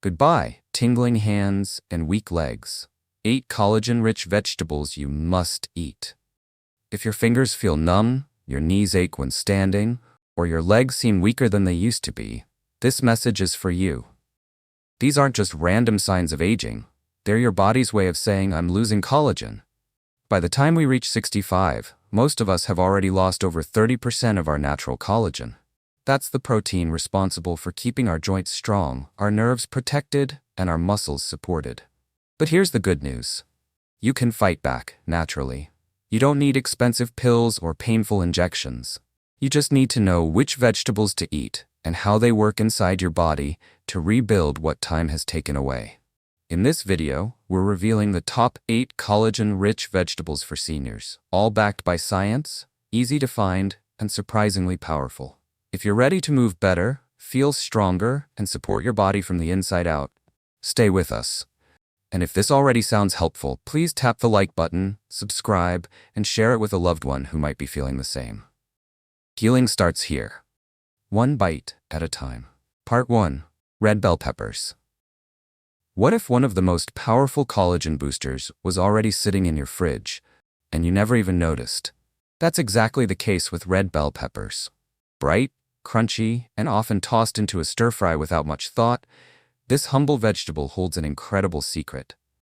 Goodbye, tingling hands and weak legs. 8 collagen-rich vegetables you must eat. If your fingers feel numb, your knees ache when standing, or your legs seem weaker than they used to be, this message is for you. These aren't just random signs of aging. They're your body's way of saying, I'm losing collagen. By the time we reach 65, most of us have already lost over 30% of our natural collagen. That's the protein responsible for keeping our joints strong, our nerves protected, and our muscles supported. But here's the good news. You can fight back, naturally. You don't need expensive pills or painful injections. You just need to know which vegetables to eat and how they work inside your body to rebuild what time has taken away. In this video, we're revealing the top 8 collagen-rich vegetables for seniors, all backed by science, easy to find, and surprisingly powerful. If you're ready to move better, feel stronger, and support your body from the inside out, stay with us. And if this already sounds helpful, please tap the like button, subscribe, and share it with a loved one who might be feeling the same. Healing starts here. One bite at a time. Part 1. Red bell peppers. What if one of the most powerful collagen boosters was already sitting in your fridge, and you never even noticed? That's exactly the case with red bell peppers. Bright, crunchy, and often tossed into a stir-fry without much thought, this humble vegetable holds an incredible secret.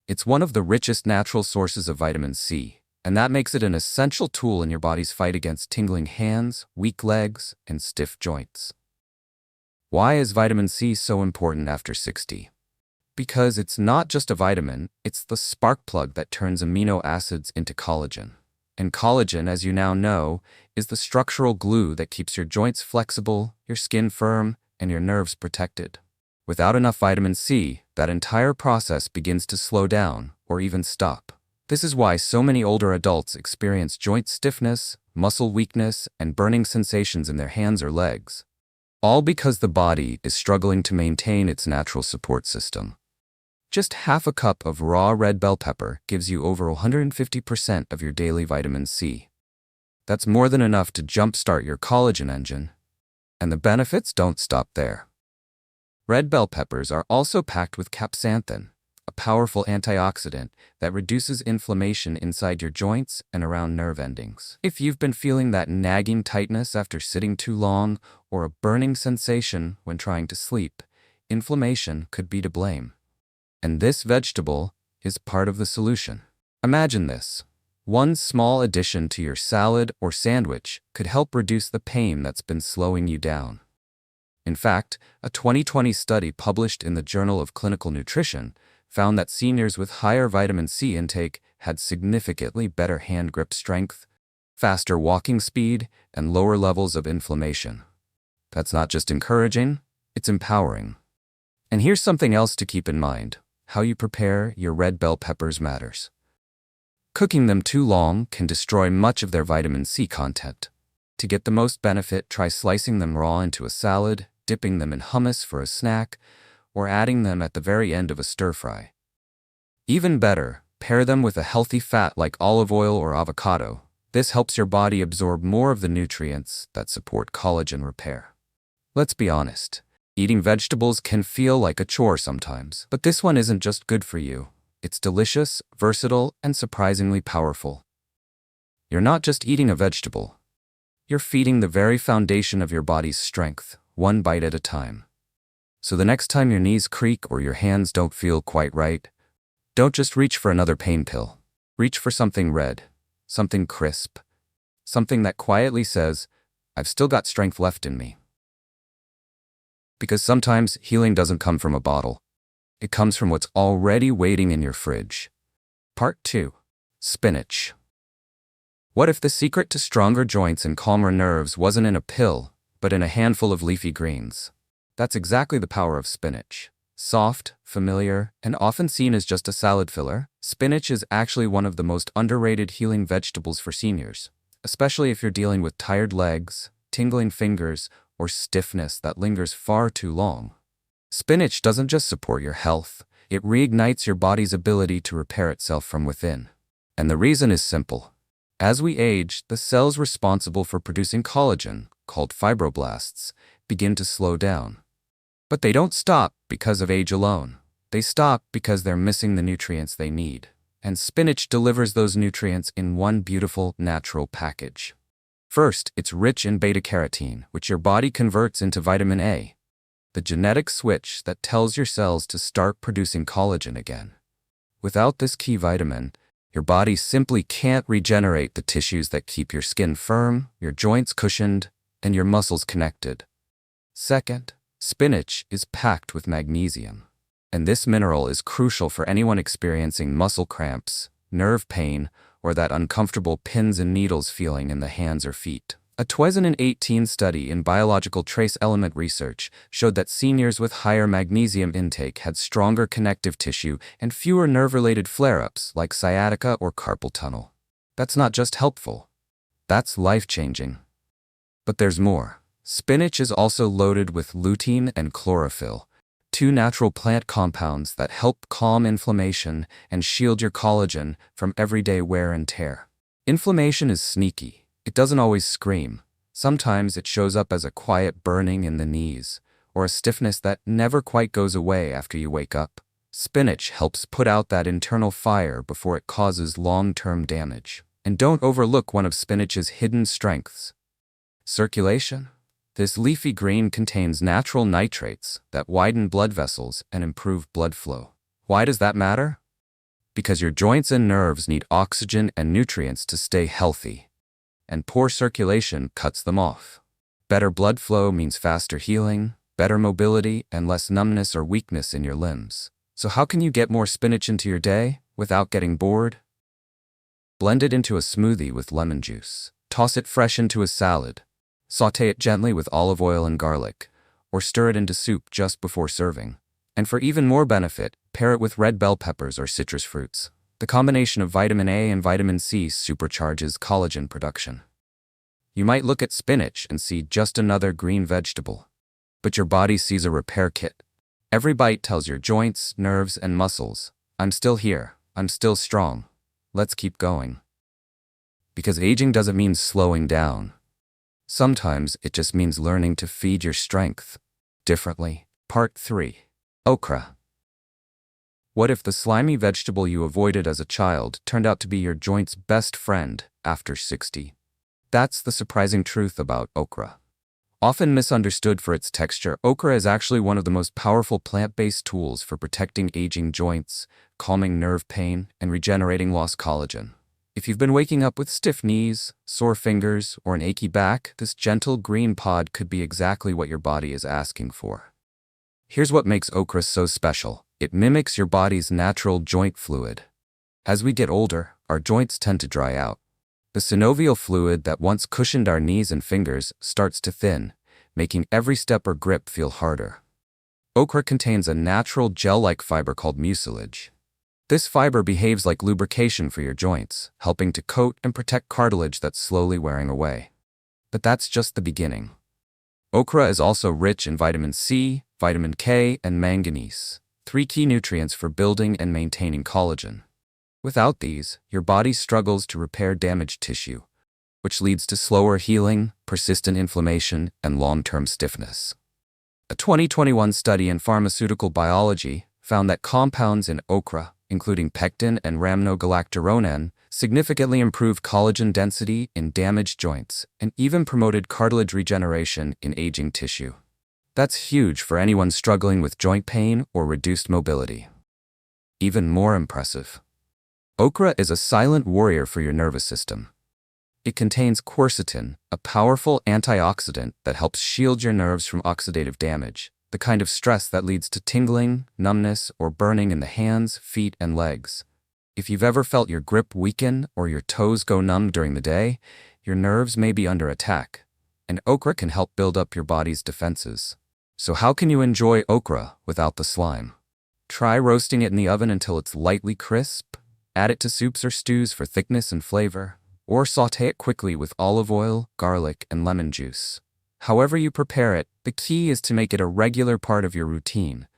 It's one of the richest natural sources of vitamin C, and that makes it an essential tool in your body's fight against tingling hands, weak legs, and stiff joints. Why is vitamin C so important after 60? Because it's not just a vitamin, it's the spark plug that turns amino acids into collagen. And collagen, as you now know, is the structural glue that keeps your joints flexible, your skin firm, and your nerves protected. Without enough vitamin C, that entire process begins to slow down or even stop. This is why so many older adults experience joint stiffness, muscle weakness, and burning sensations in their hands or legs. All because the body is struggling to maintain its natural support system. Just half a cup of raw red bell pepper gives you over 150% of your daily vitamin C. That's more than enough to jumpstart your collagen engine. And the benefits don't stop there. Red bell peppers are also packed with capsanthin, a powerful antioxidant that reduces inflammation inside your joints and around nerve endings. If you've been feeling that nagging tightness after sitting too long or a burning sensation when trying to sleep, inflammation could be to blame. And this vegetable is part of the solution. Imagine this. One small addition to your salad or sandwich could help reduce the pain that's been slowing you down. In fact, a 2020 study published in the Journal of Clinical Nutrition found that seniors with higher vitamin C intake had significantly better hand grip strength, faster walking speed, and lower levels of inflammation. That's not just encouraging, it's empowering. And here's something else to keep in mind. How you prepare your red bell peppers matters. Cooking them too long can destroy much of their vitamin C content. To get the most benefit, try slicing them raw into a salad, dipping them in hummus for a snack, or adding them at the very end of a stir-fry. Even better, pair them with a healthy fat like olive oil or avocado. This helps your body absorb more of the nutrients that support collagen repair. Let's be honest. Eating vegetables can feel like a chore sometimes, but this one isn't just good for you. It's delicious, versatile, and surprisingly powerful. You're not just eating a vegetable. You're feeding the very foundation of your body's strength, one bite at a time. So the next time your knees creak or your hands don't feel quite right, don't just reach for another pain pill. Reach for something red, something crisp, something that quietly says, I've still got strength left in me. Because sometimes healing doesn't come from a bottle. It comes from what's already waiting in your fridge. Part 2. Spinach. What if the secret to stronger joints and calmer nerves wasn't in a pill, but in a handful of leafy greens? That's exactly the power of spinach. Soft, familiar, and often seen as just a salad filler, spinach is actually one of the most underrated healing vegetables for seniors, especially if you're dealing with tired legs, tingling fingers, or stiffness that lingers far too long. Spinach doesn't just support your health, it reignites your body's ability to repair itself from within. And the reason is simple. As we age, the cells responsible for producing collagen, called fibroblasts, begin to slow down. But they don't stop because of age alone. They stop because they're missing the nutrients they need. And spinach delivers those nutrients in one beautiful, natural package. First, it's rich in beta-carotene, which your body converts into vitamin A, the genetic switch that tells your cells to start producing collagen again. Without this key vitamin, your body simply can't regenerate the tissues that keep your skin firm, your joints cushioned, and your muscles connected. Second, spinach is packed with magnesium, and this mineral is crucial for anyone experiencing muscle cramps, nerve pain, or that uncomfortable pins and needles feeling in the hands or feet. A 2018 study in biological trace element research showed that seniors with higher magnesium intake had stronger connective tissue and fewer nerve-related flare-ups like sciatica or carpal tunnel. That's not just helpful. That's life-changing. But there's more. Spinach is also loaded with lutein and chlorophyll, two natural plant compounds that help calm inflammation and shield your collagen from everyday wear and tear. Inflammation is sneaky. It doesn't always scream. Sometimes it shows up as a quiet burning in the knees, or a stiffness that never quite goes away after you wake up. Spinach helps put out that internal fire before it causes long-term damage. And don't overlook one of spinach's hidden strengths: circulation. This leafy green contains natural nitrates that widen blood vessels and improve blood flow. Why does that matter? Because your joints and nerves need oxygen and nutrients to stay healthy, and poor circulation cuts them off. Better blood flow means faster healing, better mobility, and less numbness or weakness in your limbs. So how can you get more spinach into your day without getting bored? Blend it into a smoothie with lemon juice. Toss it fresh into a salad. Sauté it gently with olive oil and garlic, or stir it into soup just before serving. And for even more benefit, pair it with red bell peppers or citrus fruits. The combination of vitamin A and vitamin C supercharges collagen production. You might look at spinach and see just another green vegetable, but your body sees a repair kit. Every bite tells your joints, nerves, and muscles, "I'm still here, I'm still strong. Let's keep going." Because aging doesn't mean slowing down. Sometimes it just means learning to feed your strength differently. Part 3. Okra. What if the slimy vegetable you avoided as a child turned out to be your joint's best friend after 60? That's the surprising truth about okra. Often misunderstood for its texture, okra is actually one of the most powerful plant-based tools for protecting aging joints, calming nerve pain, and regenerating lost collagen. If you've been waking up with stiff knees, sore fingers, or an achy back, this gentle green pod could be exactly what your body is asking for. Here's what makes okra so special. It mimics your body's natural joint fluid. As we get older, our joints tend to dry out. The synovial fluid that once cushioned our knees and fingers starts to thin, making every step or grip feel harder. Okra contains a natural gel-like fiber called mucilage. This fiber behaves like lubrication for your joints, helping to coat and protect cartilage that's slowly wearing away. But that's just the beginning. Okra is also rich in vitamin C, vitamin K, and manganese, 3 key nutrients for building and maintaining collagen. Without these, your body struggles to repair damaged tissue, which leads to slower healing, persistent inflammation, and long-term stiffness. A 2021 study in pharmaceutical biology found that compounds in okra, including pectin and rhamnogalacturonan, significantly improved collagen density in damaged joints and even promoted cartilage regeneration in aging tissue. That's huge for anyone struggling with joint pain or reduced mobility. Even more impressive, okra is a silent warrior for your nervous system. It contains quercetin, a powerful antioxidant that helps shield your nerves from oxidative damage, the kind of stress that leads to tingling, numbness, or burning in the hands, feet, and legs. If you've ever felt your grip weaken or your toes go numb during the day, your nerves may be under attack, and okra can help build up your body's defenses. So how can you enjoy okra without the slime? Try roasting it in the oven until it's lightly crisp, add it to soups or stews for thickness and flavor, or sauté it quickly with olive oil, garlic, and lemon juice. However you prepare it, the key is to make it a regular part of your routine,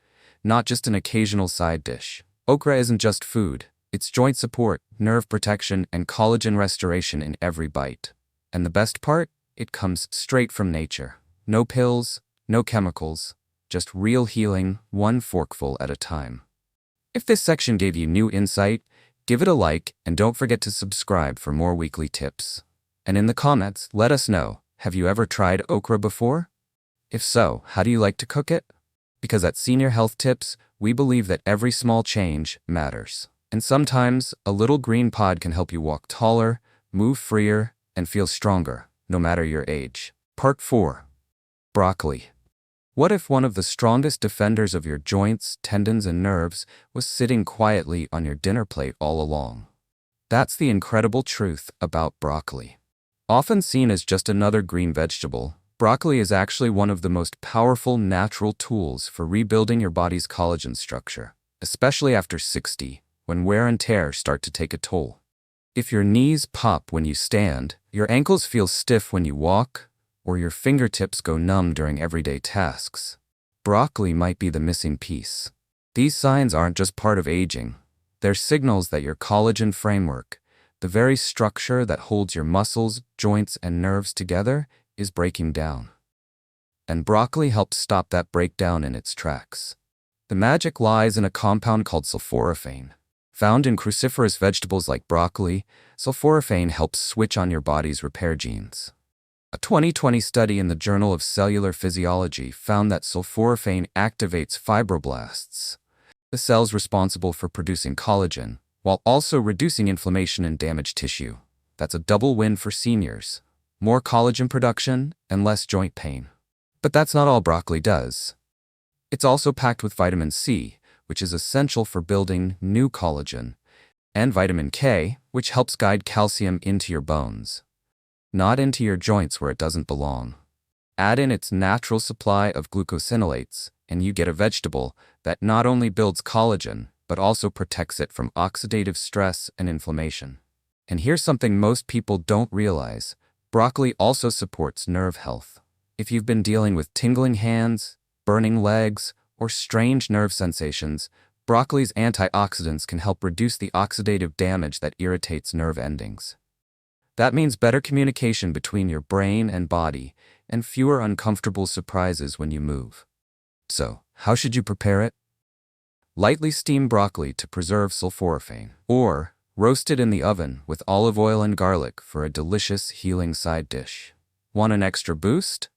not just an occasional side dish. Okra isn't just food, it's joint support, nerve protection, and collagen restoration in every bite. And the best part? It comes straight from nature. No pills, no chemicals, just real healing, one forkful at a time. If this section gave you new insight, give it a like and don't forget to subscribe for more weekly tips. And in the comments, let us know, have you ever tried okra before? If so, how do you like to cook it? Because at Senior Health Tips, we believe that every small change matters. And sometimes, a little green pod can help you walk taller, move freer, and feel stronger, no matter your age. Part 4. Broccoli. What if one of the strongest defenders of your joints, tendons, and nerves was sitting quietly on your dinner plate all along? That's the incredible truth about broccoli. Often seen as just another green vegetable, broccoli is actually one of the most powerful natural tools for rebuilding your body's collagen structure, especially after 60, when wear and tear start to take a toll. If your knees pop when you stand, your ankles feel stiff when you walk, or your fingertips go numb during everyday tasks, broccoli might be the missing piece. These signs aren't just part of aging. They're signals that your collagen framework, the very structure that holds your muscles, joints, and nerves together, is breaking down. And broccoli helps stop that breakdown in its tracks. The magic lies in a compound called sulforaphane. Found in cruciferous vegetables like broccoli, sulforaphane helps switch on your body's repair genes. A 2020 study in the Journal of Cellular Physiology found that sulforaphane activates fibroblasts, the cells responsible for producing collagen, while also reducing inflammation in damaged tissue. That's a double win for seniors. More collagen production and less joint pain. But that's not all broccoli does. It's also packed with vitamin C, which is essential for building new collagen, and vitamin K, which helps guide calcium into your bones, not into your joints where it doesn't belong. Add in its natural supply of glucosinolates, and you get a vegetable that not only builds collagen, but also protects it from oxidative stress and inflammation. And here's something most people don't realize. Broccoli also supports nerve health. If you've been dealing with tingling hands, burning legs, or strange nerve sensations, broccoli's antioxidants can help reduce the oxidative damage that irritates nerve endings. That means better communication between your brain and body, and fewer uncomfortable surprises when you move. So, how should you prepare it? Lightly steam broccoli to preserve sulforaphane, or roast it in the oven with olive oil and garlic for a delicious healing side dish. Want an extra boost?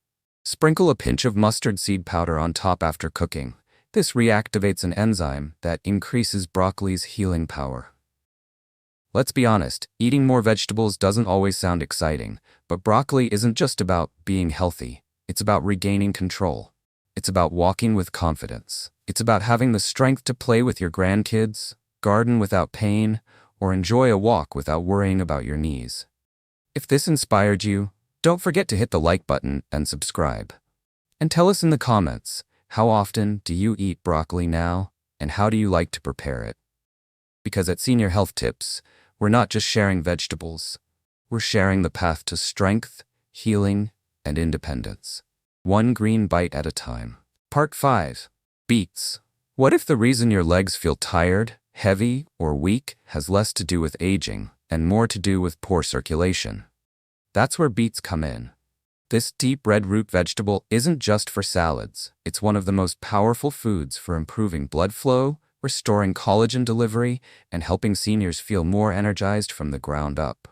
Sprinkle a pinch of mustard seed powder on top after cooking. This reactivates an enzyme that increases broccoli's healing power. Let's be honest, eating more vegetables doesn't always sound exciting, but broccoli isn't just about being healthy. It's about regaining control. It's about walking with confidence. It's about having the strength to play with your grandkids, garden without pain, or enjoy a walk without worrying about your knees. If this inspired you, don't forget to hit the like button and subscribe. And tell us in the comments, how often do you eat broccoli now, and how do you like to prepare it? Because at Senior Health Tips, we're not just sharing vegetables. We're sharing the path to strength, healing, and independence. One green bite at a time. Part 5. Beets. What if the reason your legs feel tired, heavy, or weak has less to do with aging and more to do with poor circulation? That's where beets come in. This deep red root vegetable isn't just for salads. It's one of the most powerful foods for improving blood flow, restoring collagen delivery, and helping seniors feel more energized from the ground up.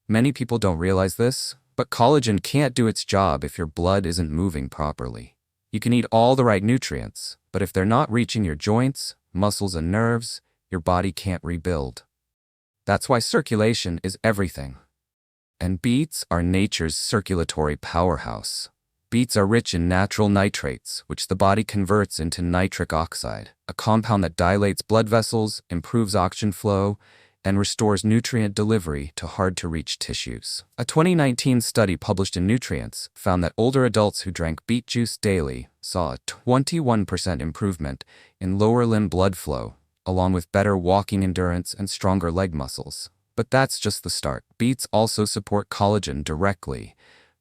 Many people don't realize this, but collagen can't do its job if your blood isn't moving properly. You can eat all the right nutrients, but if they're not reaching your joints, muscles, and nerves, your body can't rebuild. That's why circulation is everything. And beets are nature's circulatory powerhouse. Beets are rich in natural nitrates, which the body converts into nitric oxide, a compound that dilates blood vessels, improves oxygen flow, and restores nutrient delivery to hard-to-reach tissues. A 2019 study published in Nutrients found that older adults who drank beet juice daily saw a 21% improvement in lower limb blood flow, along with better walking endurance and stronger leg muscles. But that's just the start. Beets also support collagen directly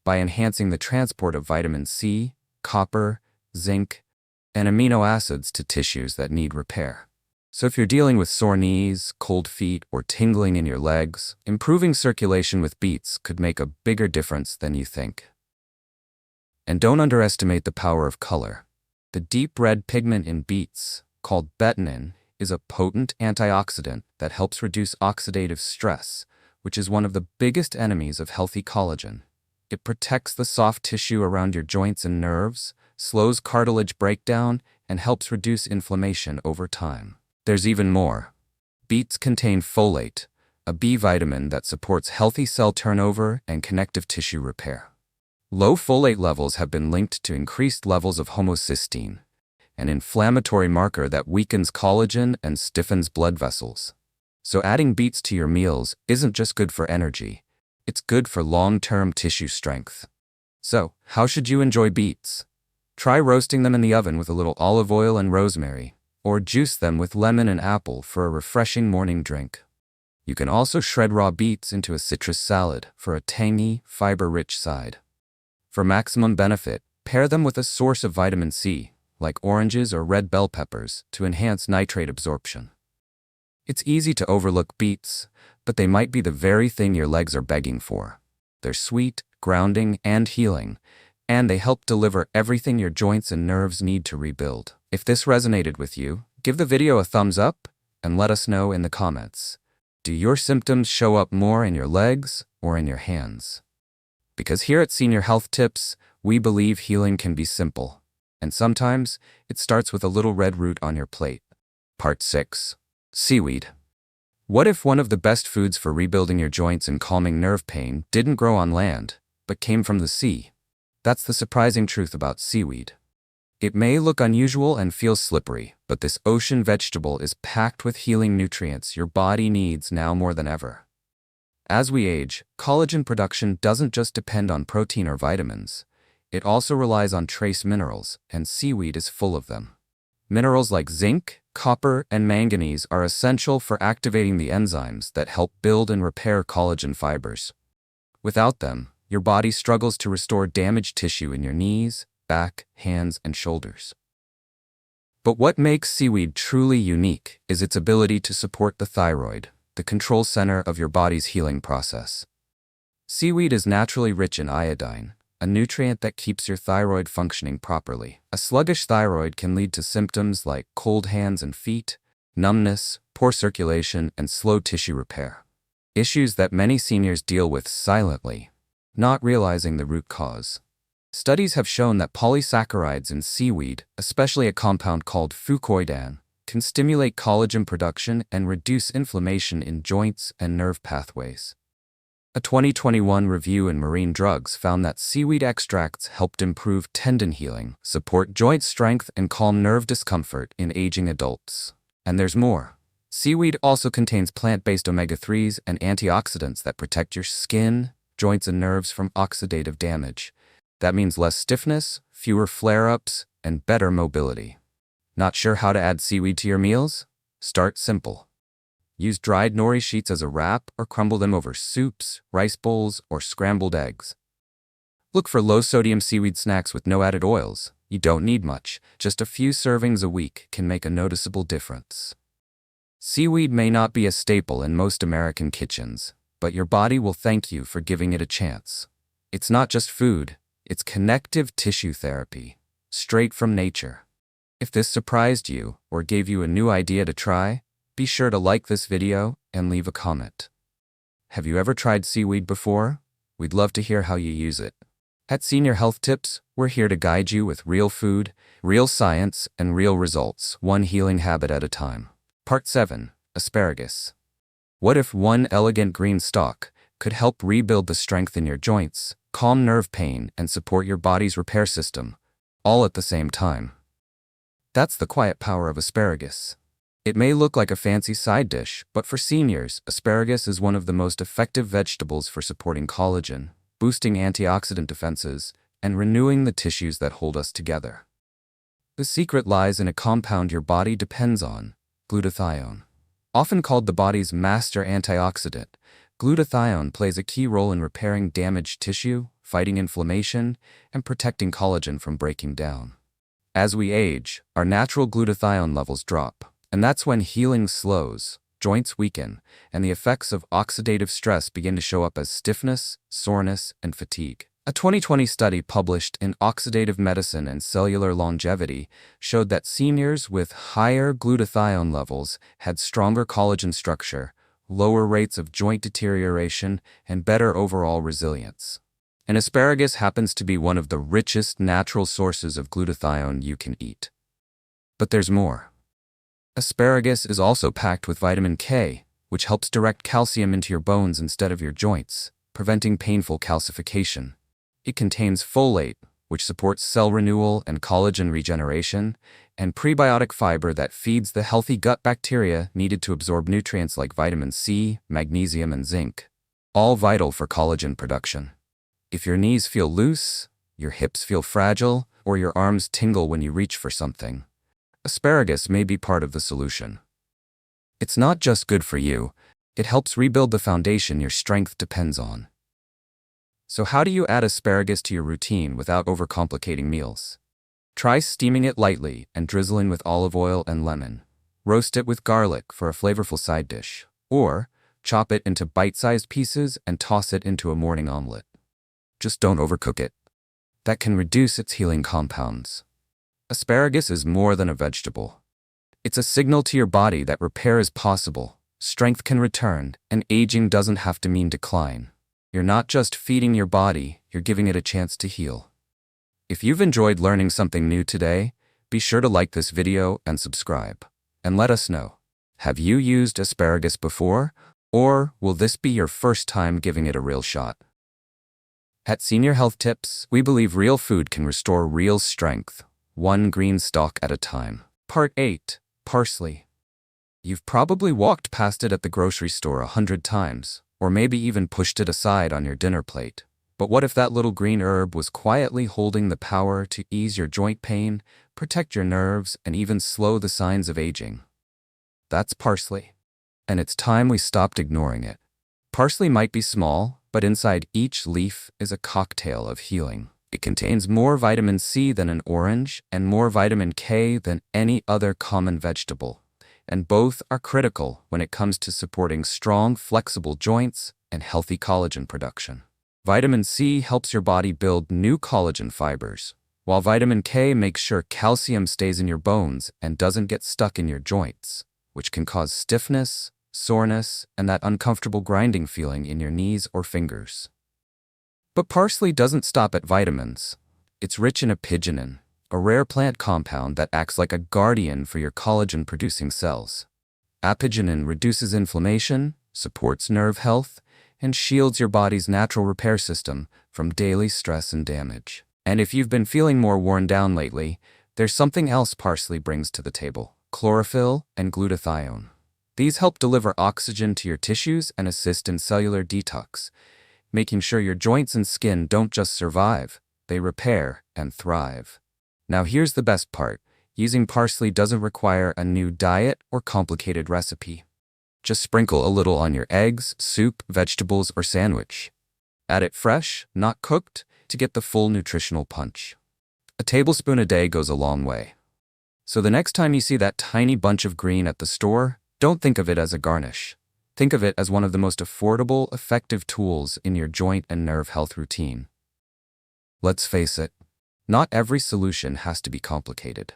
by enhancing the transport of vitamin C, copper, zinc, and amino acids to tissues that need repair. So if you're dealing with sore knees, cold feet, or tingling in your legs, improving circulation with beets could make a bigger difference than you think. And don't underestimate the power of color. The deep red pigment in beets, called betanin, is a potent antioxidant that helps reduce oxidative stress, which is one of the biggest enemies of healthy collagen. It protects the soft tissue around your joints and nerves, slows cartilage breakdown, and helps reduce inflammation over time. There's even more. Beets contain folate, a B vitamin that supports healthy cell turnover and connective tissue repair. Low folate levels have been linked to increased levels of homocysteine, an inflammatory marker that weakens collagen and stiffens blood vessels. So adding beets to your meals isn't just good for energy, it's good for long-term tissue strength. So, how should you enjoy beets? Try roasting them in the oven with a little olive oil and rosemary, or juice them with lemon and apple for a refreshing morning drink. You can also shred raw beets into a citrus salad for a tangy, fiber-rich side. For maximum benefit, pair them with a source of vitamin C, like oranges or red bell peppers, to enhance nitrate absorption. It's easy to overlook beets, but they might be the very thing your legs are begging for. They're sweet, grounding, and healing, and they help deliver everything your joints and nerves need to rebuild. If this resonated with you, give the video a thumbs up and let us know in the comments. Do your symptoms show up more in your legs or in your hands? Because here at Senior Health Tips, we believe healing can be simple, and sometimes it starts with a little red root on your plate. Part 6. Seaweed. What if one of the best foods for rebuilding your joints and calming nerve pain didn't grow on land, but came from the sea? That's the surprising truth about seaweed. It may look unusual and feel slippery, but this ocean vegetable is packed with healing nutrients your body needs now more than ever. As we age, collagen production doesn't just depend on protein or vitamins. It also relies on trace minerals, and seaweed is full of them. Minerals like zinc, copper, and manganese are essential for activating the enzymes that help build and repair collagen fibers. Without them, your body struggles to restore damaged tissue in your knees, back, hands, and shoulders. But what makes seaweed truly unique is its ability to support the thyroid, the control center of your body's healing process. Seaweed is naturally rich in iodine, a nutrient that keeps your thyroid functioning properly. A sluggish thyroid can lead to symptoms like cold hands and feet, numbness, poor circulation, and slow tissue repair. Issues that many seniors deal with silently, not realizing the root cause. Studies have shown that polysaccharides in seaweed, especially a compound called fucoidan, can stimulate collagen production and reduce inflammation in joints and nerve pathways. A 2021 review in Marine Drugs found that seaweed extracts helped improve tendon healing, support joint strength, and calm nerve discomfort in aging adults. And there's more. Seaweed also contains plant-based omega-3s and antioxidants that protect your skin, joints, and nerves from oxidative damage. That means less stiffness, fewer flare-ups, and better mobility. Not sure how to add seaweed to your meals? Start simple. Use dried nori sheets as a wrap or crumble them over soups, rice bowls, or scrambled eggs. Look for low-sodium seaweed snacks with no added oils. You don't need much. Just a few servings a week can make a noticeable difference. Seaweed may not be a staple in most American kitchens, but your body will thank you for giving it a chance. It's not just food, it's connective tissue therapy, straight from nature. If this surprised you or gave you a new idea to try, be sure to like this video and leave a comment. Have you ever tried seaweed before? We'd love to hear how you use it. At Senior Health Tips, we're here to guide you with real food, real science, and real results, one healing habit at a time. Part 7. Asparagus. What if one elegant green stalk could help rebuild the strength in your joints, calm nerve pain, and support your body's repair system, all at the same time? That's the quiet power of asparagus. It may look like a fancy side dish, but for seniors, asparagus is one of the most effective vegetables for supporting collagen, boosting antioxidant defenses, and renewing the tissues that hold us together. The secret lies in a compound your body depends on, glutathione. Often called the body's master antioxidant, glutathione plays a key role in repairing damaged tissue, fighting inflammation, and protecting collagen from breaking down. As we age, our natural glutathione levels drop, and that's when healing slows, joints weaken, and the effects of oxidative stress begin to show up as stiffness, soreness, and fatigue. A 2020 study published in Oxidative Medicine and Cellular Longevity showed that seniors with higher glutathione levels had stronger collagen structure, lower rates of joint deterioration, and better overall resilience. And asparagus happens to be one of the richest natural sources of glutathione you can eat. But there's more. Asparagus is also packed with vitamin K, which helps direct calcium into your bones instead of your joints, preventing painful calcification. It contains folate, which supports cell renewal and collagen regeneration, and prebiotic fiber that feeds the healthy gut bacteria needed to absorb nutrients like vitamin C, magnesium, and zinc, all vital for collagen production. If your knees feel loose, your hips feel fragile, or your arms tingle when you reach for something, asparagus may be part of the solution. It's not just good for you, it helps rebuild the foundation your strength depends on. So how do you add asparagus to your routine without overcomplicating meals? Try steaming it lightly and drizzling with olive oil and lemon. Roast it with garlic for a flavorful side dish, or chop it into bite-sized pieces and toss it into a morning omelet. Just don't overcook it. That can reduce its healing compounds. Asparagus is more than a vegetable. It's a signal to your body that repair is possible, strength can return, and aging doesn't have to mean decline. You're not just feeding your body, you're giving it a chance to heal. If you've enjoyed learning something new today, be sure to like this video and subscribe. And let us know, have you used asparagus before, or will this be your first time giving it a real shot? At Senior Health Tips, we believe real food can restore real strength, one green stalk at a time. Part 8. Parsley. You've probably walked past it at the grocery store 100 times, or maybe even pushed it aside on your dinner plate. But what if that little green herb was quietly holding the power to ease your joint pain, protect your nerves, and even slow the signs of aging? That's parsley. And it's time we stopped ignoring it. Parsley might be small, but inside each leaf is a cocktail of healing. It contains more vitamin C than an orange and more vitamin K than any other common vegetable. And both are critical when it comes to supporting strong, flexible joints and healthy collagen production. Vitamin C helps your body build new collagen fibers, while vitamin K makes sure calcium stays in your bones and doesn't get stuck in your joints, which can cause stiffness, soreness, and that uncomfortable grinding feeling in your knees or fingers. But parsley doesn't stop at vitamins. It's rich in apigenin, a rare plant compound that acts like a guardian for your collagen-producing cells. Apigenin reduces inflammation, supports nerve health, and shields your body's natural repair system from daily stress and damage. And if you've been feeling more worn down lately, there's something else parsley brings to the table: chlorophyll and glutathione. These help deliver oxygen to your tissues and assist in cellular detox, making sure your joints and skin don't just survive, they repair and thrive. Now here's the best part. Using parsley doesn't require a new diet or complicated recipe. Just sprinkle a little on your eggs, soup, vegetables, or sandwich. Add it fresh, not cooked, to get the full nutritional punch. A tablespoon a day goes a long way. So the next time you see that tiny bunch of green at the store, don't think of it as a garnish. Think of it as one of the most affordable, effective tools in your joint and nerve health routine. Let's face it, not every solution has to be complicated.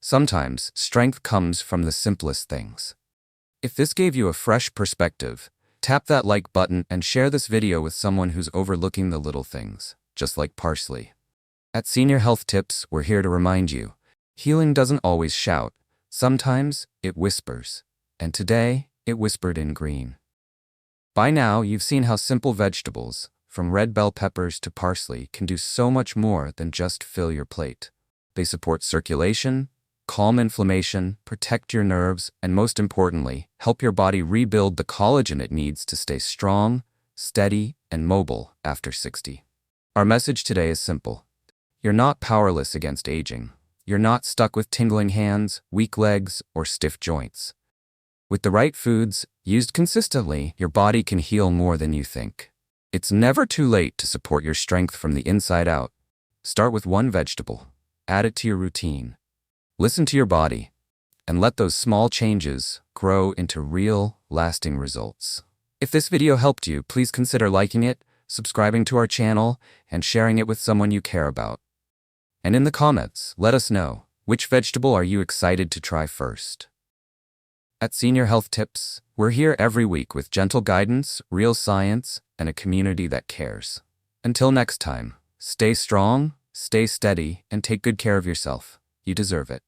Sometimes, strength comes from the simplest things. If this gave you a fresh perspective, tap that like button and share this video with someone who's overlooking the little things, just like parsley. At Senior Health Tips, we're here to remind you, healing doesn't always shout. Sometimes, it whispers. And today, it whispered in green. By now, you've seen how simple vegetables, from red bell peppers to parsley, can do so much more than just fill your plate. They support circulation, calm inflammation, protect your nerves, and most importantly, help your body rebuild the collagen it needs to stay strong, steady, and mobile after 60. Our message today is simple. You're not powerless against aging. You're not stuck with tingling hands, weak legs, or stiff joints. With the right foods, used consistently, your body can heal more than you think. It's never too late to support your strength from the inside out. Start with one vegetable. Add it to your routine. Listen to your body, and let those small changes grow into real, lasting results. If this video helped you, please consider liking it, subscribing to our channel, and sharing it with someone you care about. And in the comments, let us know, which vegetable are you excited to try first? At Senior Health Tips, we're here every week with gentle guidance, real science, and a community that cares. Until next time, stay strong, stay steady, and take good care of yourself. You deserve it.